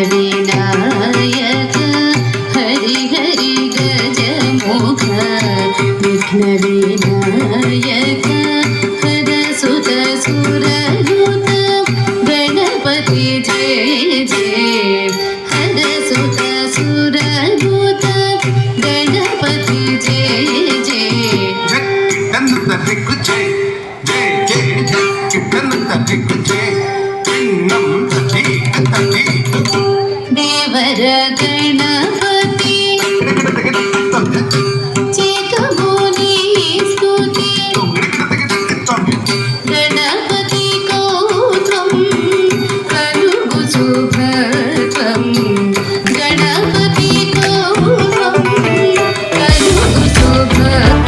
विघ्नविनायक हरि हरि गजमुख विघ्नविनायक हरसुत सुरनुत गणपति जय जय हरसुत सुरनुत गणपति जय जय देवर गणपति चेतमुनि स्तुति गणपति गोत्रं कलुगु शुभत्वं गणपति गोत्रं कलुगु शुभत्वं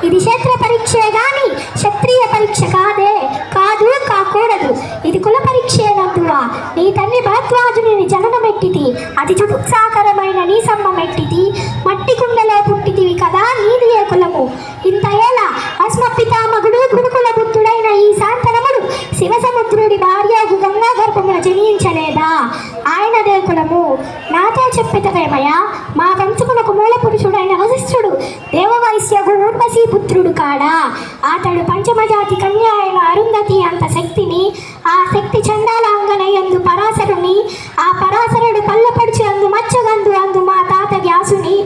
ఇది క్షేత్ర పరీక్షే గాని క్షత్రియ పరీక్ష కాదే, కాదు కాకూడదు. ఇది కుల పరీక్షే నందువా. నీ తల్లి భరద్వాజుని జననమెట్టిది, అది చుటుక్సాకరమైన నీ సమ్మమెట్టిది. మట్టి కుండలో పుట్టితివి కదా, నీది ఏ కులము? ఇంత ఏళ అస్మ పితామగుడు గురుకుల బుద్ధుడైన ఈ శాంతనముడు శివసముద్రుడి భార్యకు గంగా గర్భమున జనించలేదా? ఆయనదే కులము. నాతో చెప్పితవేమయ్యా, మా వంశమునకు మూల పురుషుడైన వశిష్ఠుడు దేవవైశ్యకు ఊర్వశీ పుత్రుడు కాడా? అతడు పంచమజాతి కన్య అయిన అరుంధతి అంత శక్తిని, ఆ శక్తి చండాలాంగనయందు పరాశరుని, ఆ పరాశరుడు పల్లపడిచి అందు మచ్చగందు అందు మా తాత వ్యాసుని,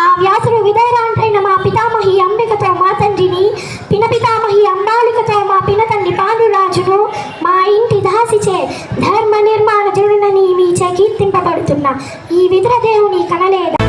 ఆ వ్యాసుడు విదైరాంటైన మా పితామహి అంబికతో మా తండ్రిని, పినపితామహి అంబాలికతో మా పినతండ్రి పాండురాజును, మా ఇంటి దాసిచే ధర్మ నిర్మాణ జుడునని మీచే కీర్తింపబడుతున్న ఈ విదురదేవుని కనలేదా?